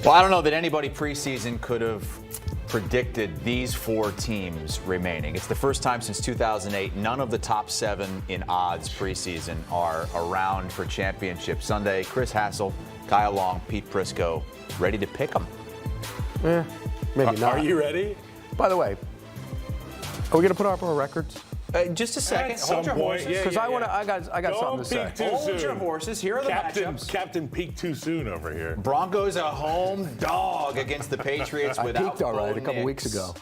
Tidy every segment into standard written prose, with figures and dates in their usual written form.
Well, I don't know that anybody preseason could have predicted these 4 teams remaining. It's the first time since 2008 none of the top 7 in odds preseason are around for championship Sunday. Chris Hassel, Kyle Long, Pete Prisco, ready to pick them. Maybe not. Are you ready? By the way, are we going to put up our records? Just a second. At Hold your some point, horses. Because I got something to say. Too Hold soon. your horses. Here are the matchups. Captain peaked too soon over here. Broncos a home dog against the Patriots I without peaked all right Bo a couple Nix. weeks ago.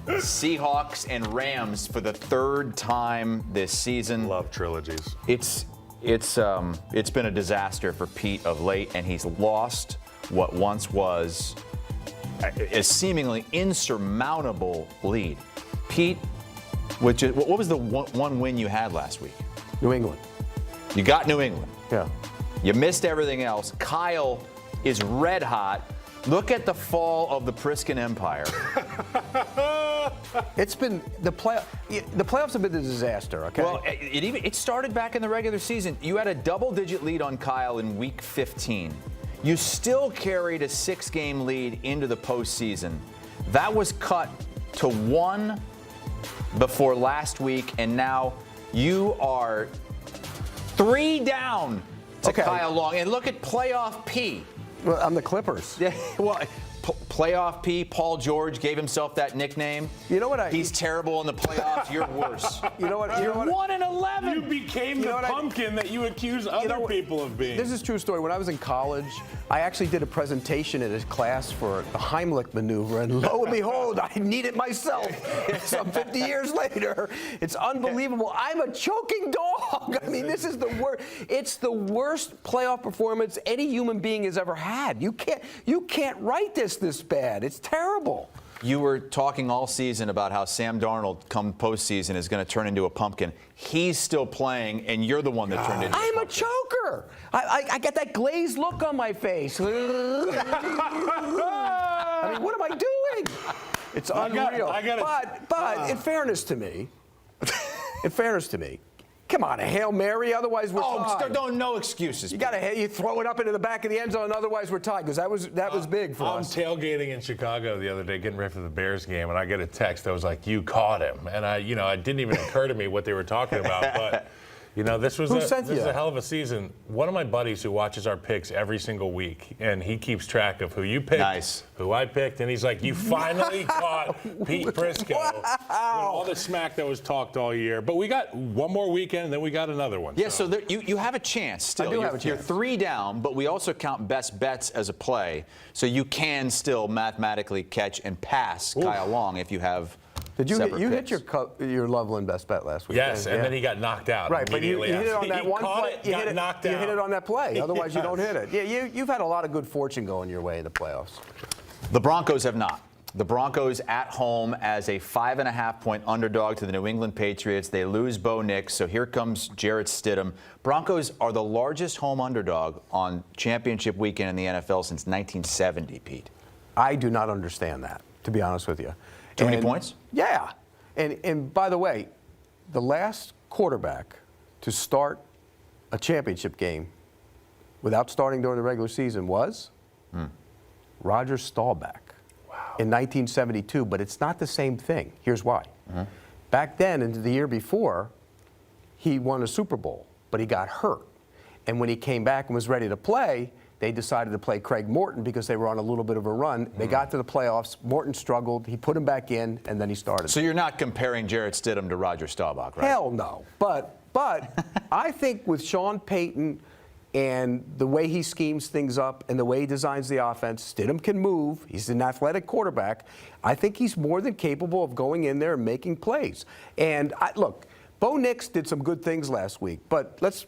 Seahawks and Rams for the 3rd time this season. Love trilogies. It's been a disaster for Pete of late, and he's lost what once was a seemingly insurmountable lead. Pete, what was the one win you had last week? New England. You got New England. Yeah. You missed everything else. Kyle is red hot. Look at the fall of the Priscan Empire. It's been the playoffs have been a disaster. Okay. Well, it started back in the regular season. You had a double-digit lead on Kyle in Week 15. You still carried a 6-game lead into the postseason. That was cut to 1 before last week, and now you are 3 down to Kyle Long. And look at playoff P. Well, I'm the Clippers. Yeah, well, playoff P. Paul George gave himself that nickname. You know what? He's terrible in the playoffs. You're worse. You know what? You're 1-11. You became the pumpkin that you accuse other people of being. This is a true story. When I was in college, I actually did a presentation in a class for the Heimlich maneuver, and lo and behold, I need it myself. Some 50 years later, it's unbelievable. I'm a choking dog. I mean, this is the worst. It's the worst playoff performance any human being has ever had. You can't write this bad. It's terrible. You were talking all season about how Sam Darnold, come postseason, is going to turn into a pumpkin. He's still playing, and you're the one that turned into a pumpkin. I'm a choker. I got that glazed look on my face. I mean, what am I doing? It's unreal. But in fairness to me, come on, a Hail Mary, otherwise we're tied. No excuses. You throw it up into the back of the end zone, otherher we're tied, because that was big for us. I'm tailgating in Chicago the other day, getting ready for the Bears game, and I get a text that was like, "You caught him," and it didn't even occur to me what they were talking about, but. This was a hell of a season. One of my buddies who watches our picks every single week, and he keeps track of who you picked, who I picked, and he's like, "You finally caught Pete Prisco." Wow. All the smack that was talked all year. But we got one more weekend, and then we got another one. Yeah, so you have a chance still. I do have a chance. You're 3 down, but we also count best bets as a play, so you can still mathematically catch and pass Kyle Long if you have. Did you hit your Loveland best bet last week? Yes, and then he got knocked out. Right, but you hit it on that one play. You hit it on that play. Otherwise, you don't hit it. Yeah, you've had a lot of good fortune going your way in the playoffs. The Broncos have not. The Broncos at home as a 5.5-point underdog to the New England Patriots. They lose Bo Nix, so here comes Jarrett Stidham. Broncos are the largest home underdog on championship weekend in the NFL since 1970, Pete. I do not understand that, to be honest with you. Too many points? Yeah. And by the way, the last quarterback to start a championship game without starting during the regular season was Roger Staubach in 1972. But it's not the same thing. Here's why. Back then, and the year before, he won a Super Bowl, but he got hurt. And when he came back and was ready to play, they decided to play Craig Morton because they were on a little bit of a run. They got to the playoffs. Morton struggled. He put him back in, and then he started. So you're not comparing Jarrett Stidham to Roger Staubach, right? Hell no. But I think with Sean Payton and the way he schemes things up and the way he designs the offense, Stidham can move. He's an athletic quarterback. I think he's more than capable of going in there and making plays. And look, Bo Nix did some good things last week, but let's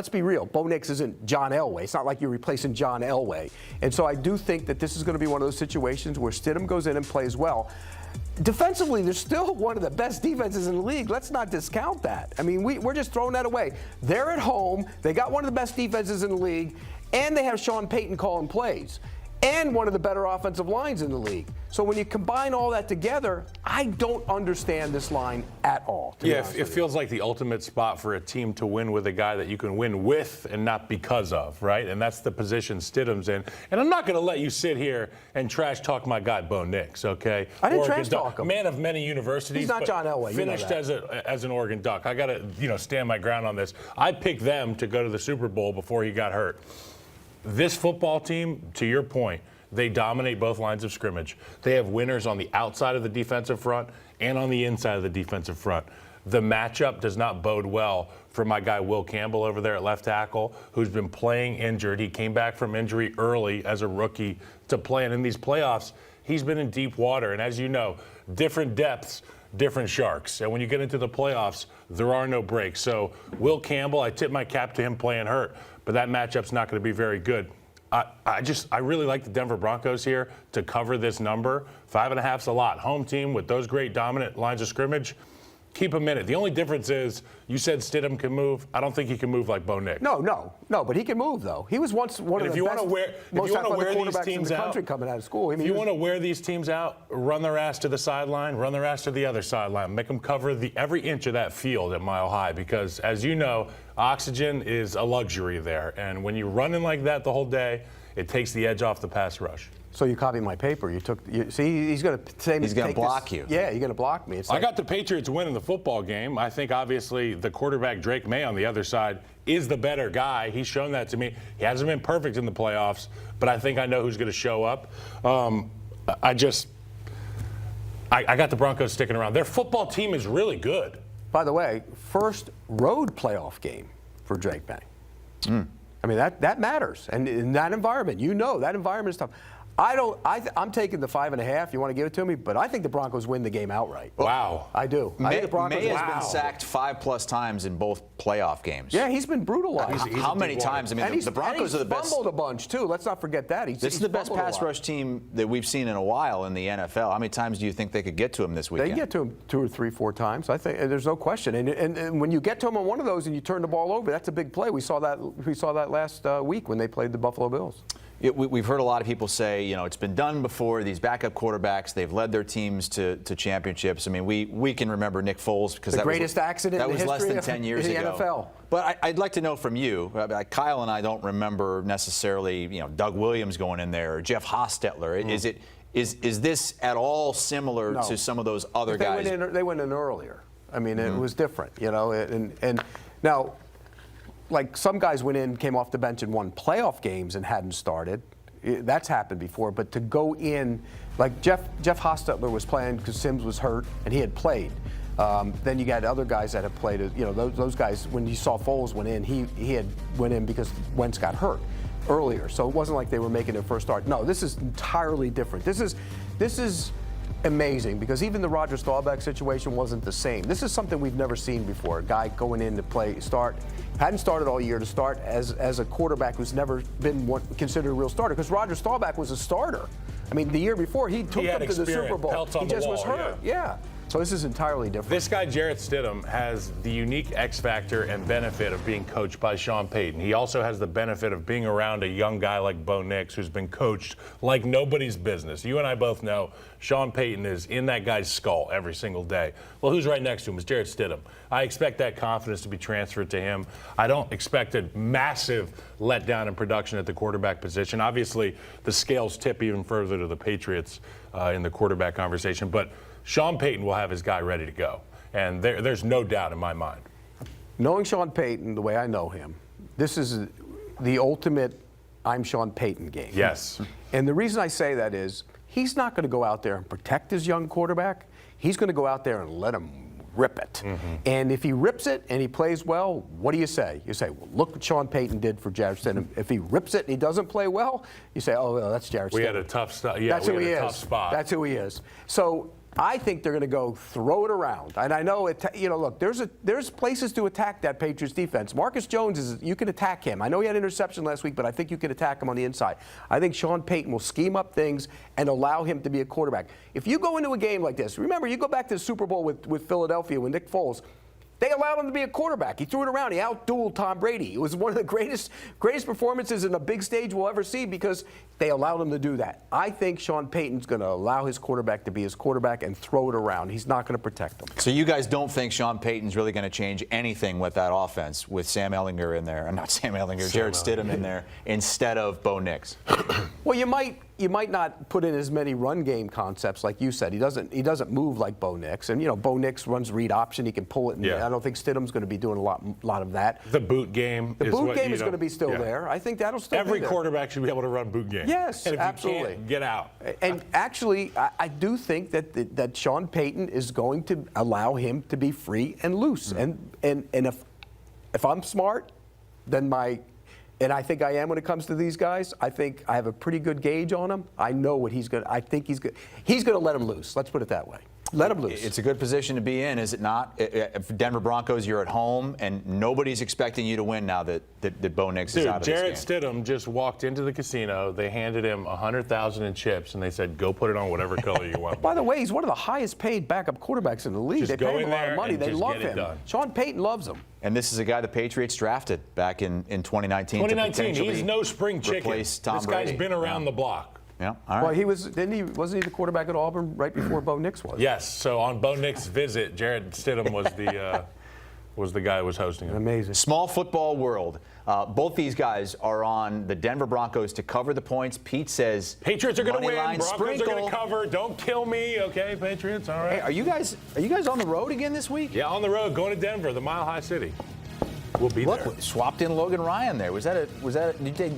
be real. Bo Nix isn't John Elway. It's not like you're replacing John Elway. And so I do think that this is going to be one of those situations where Stidham goes in and plays well. Defensively, they're still one of the best defenses in the league. Let's not discount that. I mean, we're just throwing that away. They're at home. They got one of the best defenses in the league, and they have Sean Payton calling plays. and one of the better offensive lines in the league. So when you combine all that together, I don't understand this line at all. Yeah, it feels like the ultimate spot for a team to win with a guy that you can win with and not because of, right? And that's the position Stidham's in. And I'm not going to let you sit here and trash talk my guy Bo Nix, okay? I didn't trash talk him. Man of many universities. He's not John Elway. Finished as an Oregon Duck. I got to stand my ground on this. I picked them to go to the Super Bowl before he got hurt. This football team, to your point, they dominate both lines of scrimmage. They have winners on the outside of the defensive front and on the inside of the defensive front. The matchup does not bode well for my guy Will Campbell over there at left tackle, who's been playing injured. He came back from injury early as a rookie to play. And in these playoffs, he's been in deep water. And as you know, different depths, different sharks. And when you get into the playoffs, there are no breaks. So Will Campbell, I tip my cap to him playing hurt, but that matchup's not going to be very good. I really like the Denver Broncos here to cover this number. 5.5's a lot. Home team with those great dominant lines of scrimmage. Keep him in it. The only difference is you said Stidham can move. I don't think he can move like Bo Nix. No, but he can move though. He was once one of the best, most athletic quarterbacks in the country coming out of school. If you want to wear these teams out, run their ass to the sideline, run their ass to the other sideline. Make them cover every inch of that field at Mile High because, as you know, oxygen is a luxury there. And when you're running like that the whole day, it takes the edge off the pass rush. So you copied my paper. See, he's going to say he's going to block you. Yeah, you're going to block me. I got the Patriots winning the football game. I think obviously the quarterback Drake May on the other side is the better guy. He's shown that to me. He hasn't been perfect in the playoffs, but I think I know who's going to show up. I got the Broncos sticking around. Their football team is really good. By the way, first road playoff game for Drake May. I mean, that matters. And in that environment, that environment is tough. I'm taking the 5.5. You want to give it to me? But I think the Broncos win the game outright. Wow. I do. I think the Broncos May has been sacked 5+ times in both playoff games. Yeah, he's been brutalized. How many times? I mean, the Broncos are the best. He's fumbled a bunch, too. Let's not forget that. This is the best pass rush team that we've seen in a while in the NFL. How many times do you think they could get to him this weekend? They get to him 2 or 3, 4 times. I think there's no question. And when you get to him on one of those and you turn the ball over, that's a big play. We saw that last week when they played the Buffalo Bills. We've heard a lot of people say, it's been done before. These backup quarterbacks, they've led their teams to championships. I mean, we can remember Nick Foles because that greatest accident that in the was less than 10 years in the ago. NFL. But I'd like to know from you. Kyle and I don't remember necessarily, Doug Williams going in there or Jeff Hostetler. Is this at all similar to some of those other guys? They went in earlier. I mean, it was different, and now. Like some guys went in, came off the bench and won playoff games and hadn't started. That's happened before. But to go in, like Jeff Hostetler was playing because Sims was hurt and he had played. Then you got other guys that have played. Those guys, when you saw Foles went in, he had went in because Wentz got hurt earlier. So it wasn't like they were making their first start. No, this is entirely different. This is amazing because even the Roger Staubach situation wasn't the same. This is something we've never seen before. A guy going in to hadn't started all year to start as a quarterback who's never been considered a real starter because Roger Staubach was a starter. I mean, the year before he took them to the Super Bowl. He just was hurt. Yeah. So this is entirely different. This guy, Jarrett Stidham, has the unique X factor and benefit of being coached by Sean Payton. He also has the benefit of being around a young guy like Bo Nix, who's been coached like nobody's business. You and I both know Sean Payton is in that guy's skull every single day. Well, who's right next to him is Jarrett Stidham. I expect that confidence to be transferred to him. I don't expect a massive letdown in production at the quarterback position. Obviously, the scales tip even further to the Patriots in the quarterback conversation, but Sean Payton will have his guy ready to go, and there's no doubt in my mind. Knowing Sean Payton the way I know him, this is the ultimate I'm Sean Payton game. Yes. And the reason I say that is he's not going to go out there and protect his young quarterback. He's going to go out there and let him rip it. Mm-hmm. And if he rips it and he plays well, what do you say? You say, well, look what Sean Payton did for Jarrett Stidham. If he rips it and he doesn't play well, you say, oh, well, that's Jarrett Stidham. We had a tough spot. Yeah, that's who he is. Tough spot. That's who he is. So I think they're going to go throw it around. And I know, look, there's places to attack that Patriots defense. Marcus Jones, you can attack him. I know he had an interception last week, but I think you can attack him on the inside. I think Sean Payton will scheme up things and allow him to be a quarterback. If you go into a game like this, remember, you go back to the Super Bowl with Philadelphia with Nick Foles, They allowed him to be a quarterback. He threw it around. He outdueled Tom Brady. It was one of the greatest performances in a big stage we'll ever see because they allowed him to do that. I think Sean Payton's going to allow his quarterback to be his quarterback and throw it around. He's not going to protect him. So you guys don't think Sean Payton's really going to change anything with that offense with Sam Ehlinger in there, not Sam Ehlinger, Jarrett Stidham in there instead of Bo Nix? Well, you might not put in as many run game concepts like you said. He doesn't move like Bo Nix, and Bo Nix runs read option. He can pull it. And I don't think Stidham's going to be doing a lot of that. The boot game. The boot game is going to be still there. I think that'll still be there. Every quarterback should be able to run boot game. Yes, and if absolutely. You can't, get out. And actually, I do think that Sean Payton is going to allow him to be free and loose. Mm-hmm. And if I'm smart, then and I think I am when it comes to these guys. I think I have a pretty good gauge on him. I know what he's going to. I think he's going to let him loose. Let's put it that way. Let him loose. It's a good position to be in, is it not? If Denver Broncos, you're at home, and nobody's expecting you to win now that Bo Nix is out of this game. Jarrett Stidham just walked into the casino. They handed him $100,000 in chips, and they said, "Go put it on whatever color you want." By the way, he's one of the highest-paid backup quarterbacks in the league. They pay him a lot of money. They love him. Sean Payton loves him. And this is a guy the Patriots drafted back in 2019. 2019. He's no spring chicken. This guy's been around the block. Yeah, all right. Well, wasn't he the quarterback at Auburn right before Bo Nix was? Yes. So on Bo Nix's visit, Jarrett Stidham was the guy who was hosting him. Amazing. Small football world. Both these guys are on the Denver Broncos to cover the points. Pete says Patriots are going to win. Broncos sprinkle. are going to cover. Don't kill me, okay, Patriots. All right. Hey, are you guys on the road again this week? Yeah, on the road, going to Denver, the Mile High City. We'll be there. Swapped in Logan Ryan there. Did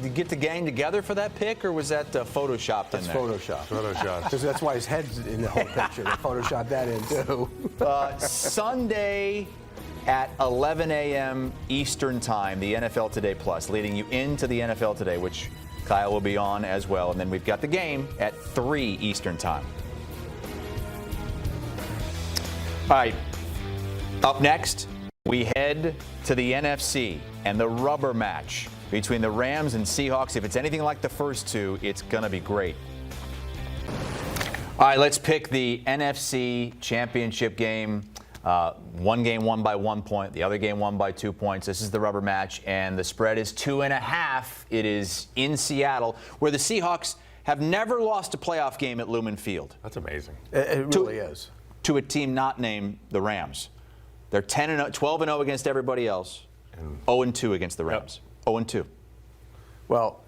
you get the gang together for that pick, or was that photoshopped in there? Photoshopped. Because that's why his head's in the whole picture. They photoshopped that in too. Sunday at 11 a.m. Eastern Time, the NFL Today Plus, leading you into the NFL Today, which Kyle will be on as well. And then we've got the game at 3 Eastern Time. All right. Up next, we head to the NFC and the rubber match between the Rams and Seahawks. If it's anything like the first two, it's going to be great. All right, let's pick the NFC Championship game. One game won by 1 point, the other game won by 2 points. This is the rubber match, and the spread is 2.5. It is in Seattle, where the Seahawks have never lost a playoff game at Lumen Field. That's amazing. It really is. To a team not named the Rams. They're 12-0 against everybody else, 0-2 against the Rams. 0-2. Well,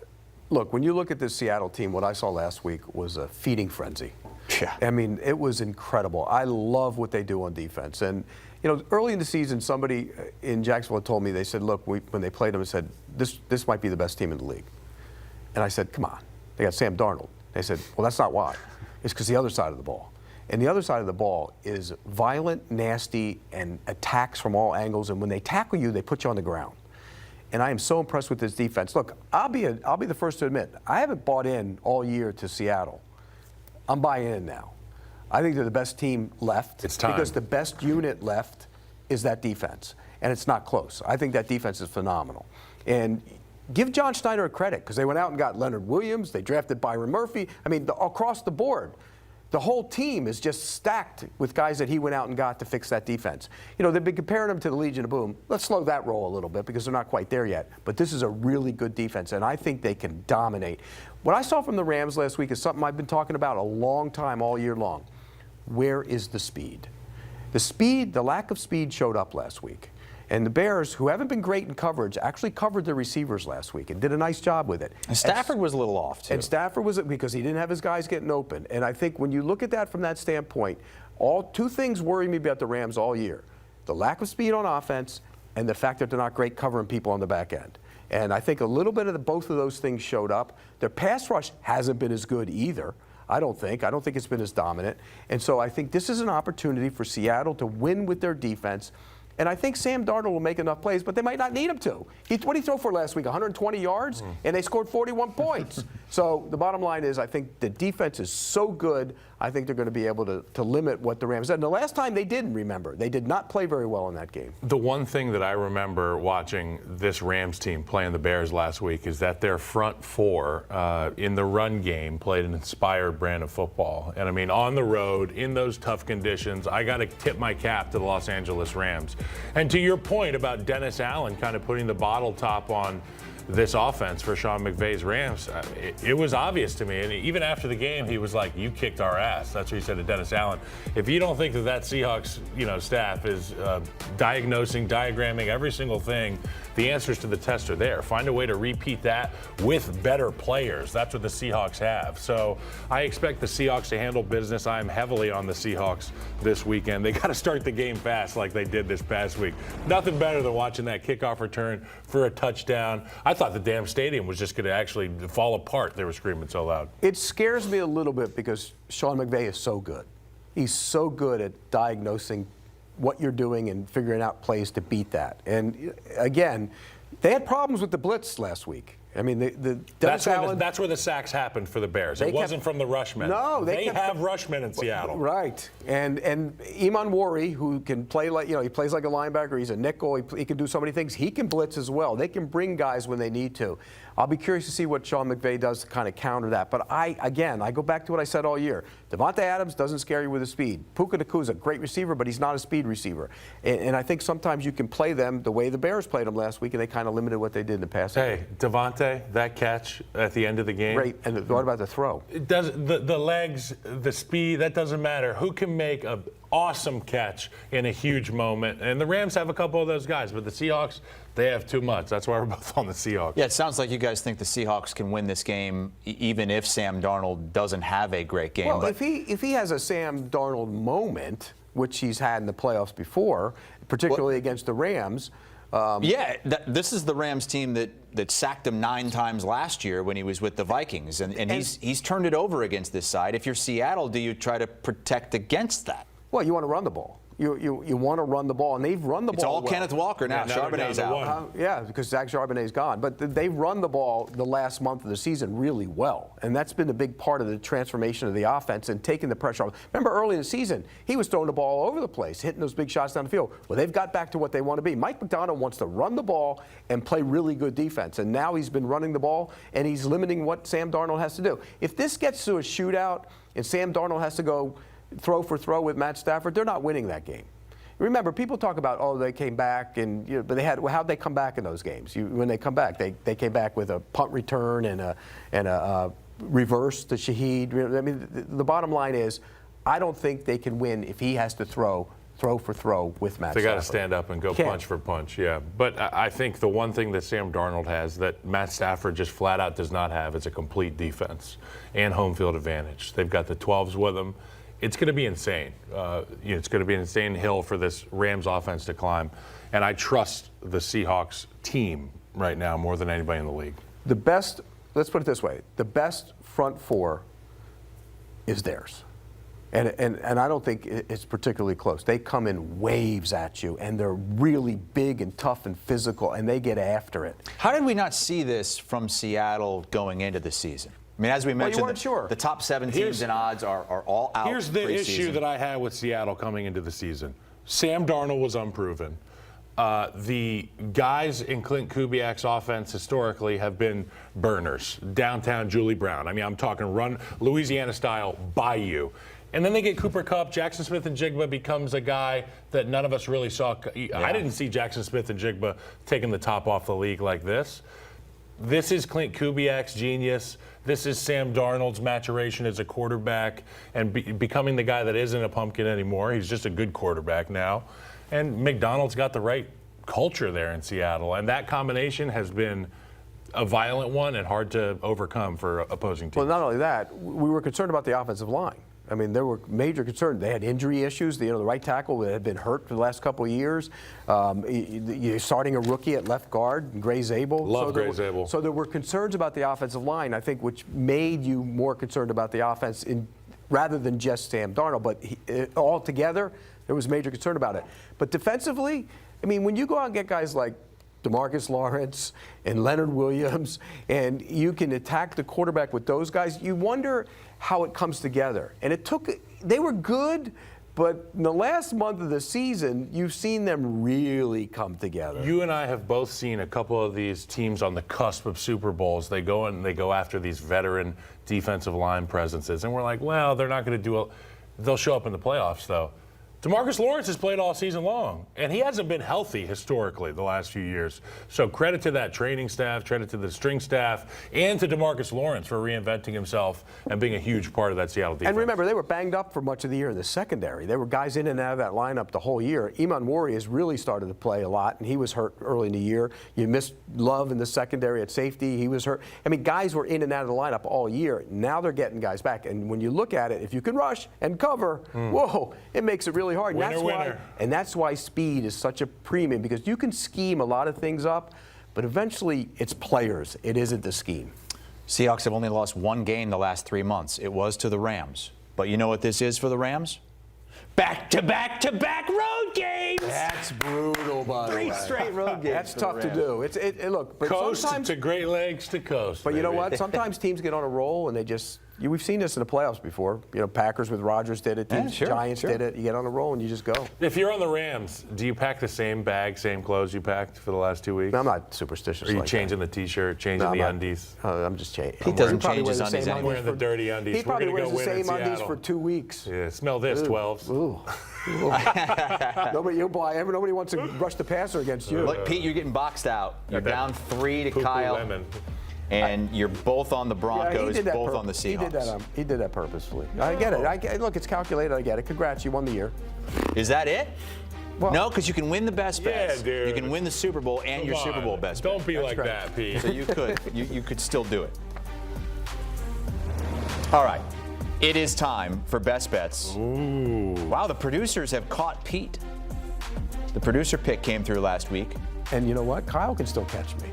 look, when you look at this Seattle team, what I saw last week was a feeding frenzy. Yeah. I mean, it was incredible. I love what they do on defense. And, early in the season, somebody in Jacksonville told me, they said, look, when they played them, they said, this might be the best team in the league. And I said, come on. They got Sam Darnold. They said, well, that's not why. It's because the other side of the ball. And the other side of the ball is violent, nasty, and attacks from all angles. And when they tackle you, they put you on the ground. And I am so impressed with this defense. Look, I'll be the first to admit, I haven't bought in all year to Seattle. I'm buying in now. I think they're the best team left. It's time. Because the best unit left is that defense. And it's not close. I think that defense is phenomenal. And give John Schneider a credit, because they went out and got Leonard Williams. They drafted Byron Murphy. I mean, across the board. The whole team is just stacked with guys that he went out and got to fix that defense. They've been comparing them to the Legion of Boom. Let's slow that roll a little bit because they're not quite there yet. But this is a really good defense, and I think they can dominate. What I saw from the Rams last week is something I've been talking about a long time, all year long. Where is the speed? The lack of speed showed up last week. And the Bears, who haven't been great in coverage, actually covered their receivers last week and did a nice job with it. And Stafford was a little off, too. And Stafford was, because he didn't have his guys getting open. And I think when you look at that from that standpoint, two things worry me about the Rams all year. The lack of speed on offense and the fact that they're not great covering people on the back end. And I think a little bit of both of those things showed up. Their pass rush hasn't been as good either. I don't think it's been as dominant. And so I think this is an opportunity for Seattle to win with their defense. And I think Sam Darnold will make enough plays, but they might not need him to. What did he throw for last week? 120 yards? And they scored 41 points. So the bottom line is I think the defense is so good, I think they're going to be able to limit what the Rams did. And the last time they didn't, remember, they did not play very well in that game. The one thing that I remember watching this Rams team playing the Bears last week is that their front four in the run game played an inspired brand of football. And I mean, on the road, in those tough conditions, I got to tip my cap to the Los Angeles Rams. And to your point about Dennis Allen kind of putting the bottle top on this offense for Sean McVay's Rams, it was obvious to me. And even after the game, he was like, "You kicked our ass." That's what he said to Dennis Allen. If you don't think that Seahawks, staff is diagramming every single thing, the answers to the test are there. Find a way to repeat that with better players. That's what the Seahawks have. So I expect the Seahawks to handle business. I am heavily on the Seahawks this weekend. They got to start the game fast like they did this past week. Nothing better than watching that kickoff return for a touchdown. I thought the damn stadium was just going to actually fall apart. They were screaming so loud. It scares me a little bit because Sean McVay is so good. He's so good at diagnosing what you're doing and figuring out plays to beat that. And again, they had problems with the blitz last week. I mean, that's where the sacks happened for the Bears. It wasn't from the rushmen. No, they have rushmen in Seattle. Right. And Iman Wari, who can play like, he plays like a linebacker. He's a nickel. He can do so many things. He can blitz as well. They can bring guys when they need to. I'll be curious to see what Sean McVay does to kind of counter that. But I go back to what I said all year. Devontae Adams doesn't scare you with his speed. Puka Nakua's a great receiver, but he's not a speed receiver. And I think sometimes you can play them the way the Bears played them last week, and they kind of limited what they did in the past. Hey, Devontae, that catch at the end of the game. Great. And what about the throw? It does the legs, the speed, that doesn't matter. Who can make an awesome catch in a huge moment? And the Rams have a couple of those guys, but the Seahawks, they have too much. That's why we're both on the Seahawks. Yeah, it sounds like you guys think the Seahawks can win this game even if Sam Darnold doesn't have a great game. Well, if he has a Sam Darnold moment, which he's had in the playoffs before, particularly against the Rams. This is the Rams team that sacked him 9 times last year when he was with the Vikings, and he's turned it over against this side. If you're Seattle, do you try to protect against that? Well, you want to run the ball. You want to run the ball, and they've run the ball. It's all well. Kenneth Walker now. Charbonnet's out. Because Zach Charbonnet's gone. But they've run the ball the last month of the season really well, and that's been a big part of the transformation of the offense and taking the pressure off. Remember, early in the season, he was throwing the ball all over the place, hitting those big shots down the field. Well, they've got back to what they want to be. Mike McDonald wants to run the ball and play really good defense, and now he's been running the ball, and he's limiting what Sam Darnold has to do. If this gets to a shootout and Sam Darnold has to go throw for throw with Matt Stafford, they're not winning that game. Remember, people talk about, they came back, but how'd they come back in those games? When they come back, they came back with a punt return and a reverse to Shaheed. I mean, the bottom line is, I don't think they can win if he has to throw for throw with Matt Stafford. They got to stand up and go punch for punch, yeah. But I think the one thing that Sam Darnold has that Matt Stafford just flat out does not have is a complete defense and home field advantage. They've got the 12s with them. It's going to be insane. It's going to be an insane hill for this Rams offense to climb. And I trust the Seahawks team right now more than anybody in the league. Let's put it this way, the best front four is theirs. And I don't think it's particularly close. They come in waves at you, and they're really big and tough and physical, and they get after it. How did we not see this from Seattle going into the season? I mean, as we mentioned, the top 7 teams in odds are all out. Here's the issue that I had with Seattle coming into the season. Sam Darnold was unproven. The guys in Clint Kubiak's offense historically have been burners. Downtown Julie Brown. I mean, I'm talking run Louisiana style Bayou. And then they get Cooper Kupp. Jackson Smith-Njigba becomes a guy that none of us really saw. I didn't see Jackson Smith-Njigba taking the top off the league like this. This is Clint Kubiak's genius. This is Sam Darnold's maturation as a quarterback and becoming the guy that isn't a pumpkin anymore. He's just a good quarterback now. And McDonald's got the right culture there in Seattle. And that combination has been a violent one and hard to overcome for opposing teams. Well, not only that, we were concerned about the offensive line. I mean, there were major concerns. They had injury issues. The right tackle had been hurt for the last couple of years. You're starting a rookie at left guard, Gray Zabel. Love Gray Zabel. So there were concerns about the offensive line, I think, which made you more concerned about the offense rather than just Sam Darnold. But altogether, there was major concern about it. But defensively, I mean, when you go out and get guys like DeMarcus Lawrence and Leonard Williams, and you can attack the quarterback with those guys, you wonder how it comes together. And they were good, but in the last month of the season, you've seen them really come together. You and I have both seen a couple of these teams on the cusp of Super Bowls. They go and they go after these veteran defensive line presences, and we're like, well, they're not going to do they'll show up in the playoffs, though. DeMarcus Lawrence has played all season long, and he hasn't been healthy historically the last few years. So credit to that training staff, credit to the string staff, and to DeMarcus Lawrence for reinventing himself and being a huge part of that Seattle defense. And remember, they were banged up for much of the year in the secondary. There were guys in and out of that lineup the whole year. Iman Wari has really started to play a lot, and he was hurt early in the year. You missed Love in the secondary at safety. He was hurt. I mean, guys were in and out of the lineup all year. Now they're getting guys back. And when you look at it, if you can rush and cover, whoa, it makes it really hard. And that's why speed is such a premium, because you can scheme a lot of things up, but eventually it's players. It isn't the scheme. Seahawks have only lost one game the last 3 months. It was to the Rams. But you know what this is for the Rams? Back-to-back-to-back road games. That's brutal, by the way. 3 straight road games. That's tough to do. Look, but coast sometimes, to Great Lakes to coast. But you know what? Sometimes teams get on a roll and they just. We've seen this in the playoffs before. You know, Packers with Rodgers did it. Giants did it. You get on a roll and you just go. If you're on the Rams, do you pack the same bag, same clothes you packed for the last 2 weeks? No, I'm not superstitious. Are you like changing that. the T-shirt, changing the undies? I'm just changing. He doesn't change his undies I'm wearing the dirty undies. He probably We're wears gonna the go win same in undies Seattle. for 2 weeks. Yeah, smell this, 12s. Ooh. Nobody wants to rush the passer against you. Look, Pete, you're getting boxed out. You're down 3 to Poo-poo Kyle. lemon. And you're both on the Broncos, both on the Seahawks. He did that purposefully. I get it. Look, it's calculated. I get it. Congrats, you won the year. Is that it? Well, no, because you can win the best bets. Yeah, dude. You can win the Super Bowl and your Super Bowl best bet. Don't be like that, Pete. So you could. You could still do it. All right. It is time for best bets. Ooh. Wow, the producers have caught Pete. The producer pick came through last week. And you know what? Kyle can still catch me.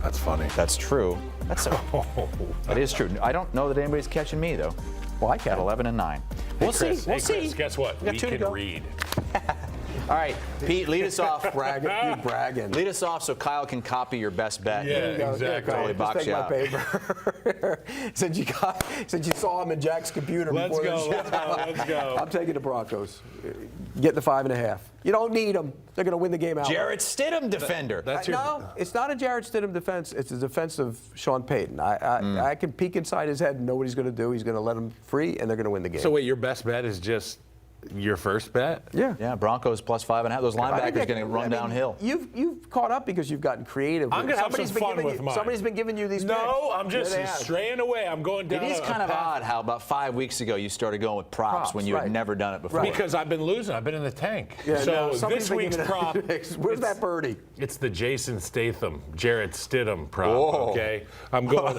That's funny. That's true. That is true. I don't know that anybody's catching me, though. Well, I can. At 11 and 9. We'll see. We'll see. Chris, guess what? We can read. All right, Pete, lead us off. bragging. Lead us off so Kyle can copy your best bet. Yeah, exactly. Totally box you out. Paper. since you saw him in Jack's computer Let's before go. Let's go. I'm taking the Broncos. Get the 5.5. You don't need them. They're going to win the game out. Jarrett Stidham defender. No, it's not a Jarrett Stidham defense. It's a defense of Sean Payton. I can peek inside his head and know what he's going to do. He's going to let him free, and they're going to win the game. So wait, your best bet is just your first bet? Yeah. Yeah, Broncos plus 5.5. Those linebackers are going to run downhill. You've caught up because you've gotten creative. I'm going to have some fun with mine. Somebody's been giving you these picks. No, I'm just straying away. I'm going down. It is kind of odd how about 5 weeks ago you started going with props when you had never done it before. Right. Because I've been losing. I've been in the tank. Yeah, so this week's prop. Where's that birdie? It's the Jason Statham, Jarrett Stidham prop. Whoa. Okay, I'm going.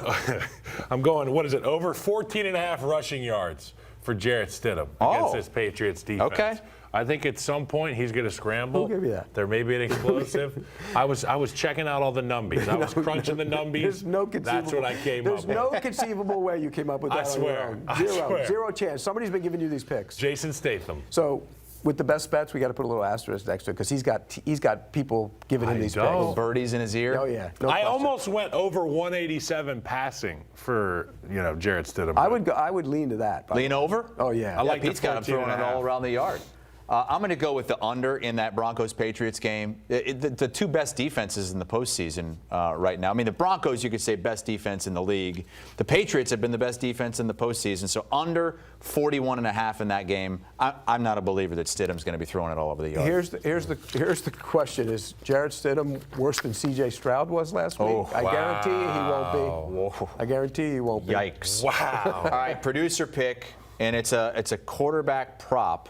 I'm going. What is it? Over 14.5 rushing yards for Jarrett Stidham against this Patriots defense. Okay. I think at some point he's going to scramble. Who gave you that? There may be an explosive. I was checking out all the numbies. I was crunching the numbies. There's no conceivable. That's what I came up with. There's no conceivable way you came up with that. I swear. On your own. Zero chance. Somebody's been giving you these picks. Jason Statham. So with the best bets, we got to put a little asterisk next to it because he's got people giving him these know. picks. Birdies in his ear. Oh yeah. No I question. almost went over 187 passing for Jarrett Stidham. I would lean to that. Lean over? Oh yeah. I like Pete's got him throwing it all around the yard. I'm going to go with the under in that Broncos-Patriots game. The two best defenses in the postseason right now. I mean, the Broncos, you could say, best defense in the league. The Patriots have been the best defense in the postseason. So under 41.5 in that game. I'm not a believer that Stidham's going to be throwing it all over the yard. Here's the question: is Jarrett Stidham worse than C.J. Stroud was last week? Oh, I guarantee you he won't be. Whoa. I guarantee you he won't be. Yikes! Wow. All right, producer pick, and it's a quarterback prop.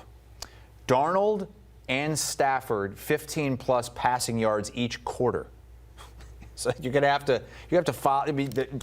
Darnold and Stafford 15-plus passing yards each quarter. So you're going to have to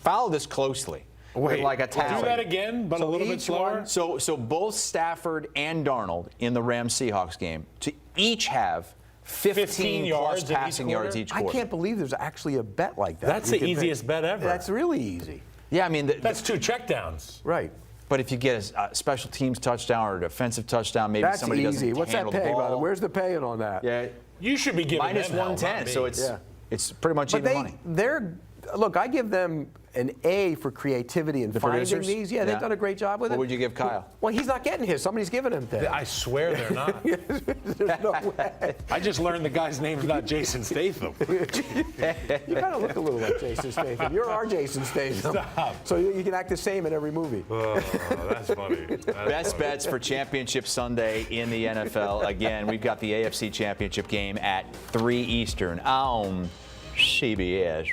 follow this closely. Wait, like a tally. do that again, but a little bit slower. So both Stafford and Darnold in the Rams-Seahawks game to each have 15-plus passing yards each quarter. I can't believe there's actually a bet like that. That's the easiest bet ever. That's really easy. Yeah, I mean that's 2 checkdowns. Right. But if you get a special teams touchdown or a defensive touchdown, maybe somebody doesn't handle the ball. What's that pay, by the way? Where's the paying on that? Yeah, You should be giving minus them hell, 110. not me. So it's pretty much even money. look, I give them an A for creativity and finding producers? these. Yeah, they've Yeah. done a great job with it. What would you give Kyle? Well, he's not getting his. Somebody's giving him that. I swear they're not. There's no way. I just learned the guy's name's not Jason Statham. You kind of look a little like Jason Statham. You're our Jason Statham. Stop. So you can act the same in every movie. Oh, that's funny. That's Best funny. bets for Championship Sunday in the NFL. Again, we've got the AFC Championship game at 3 Eastern on CBS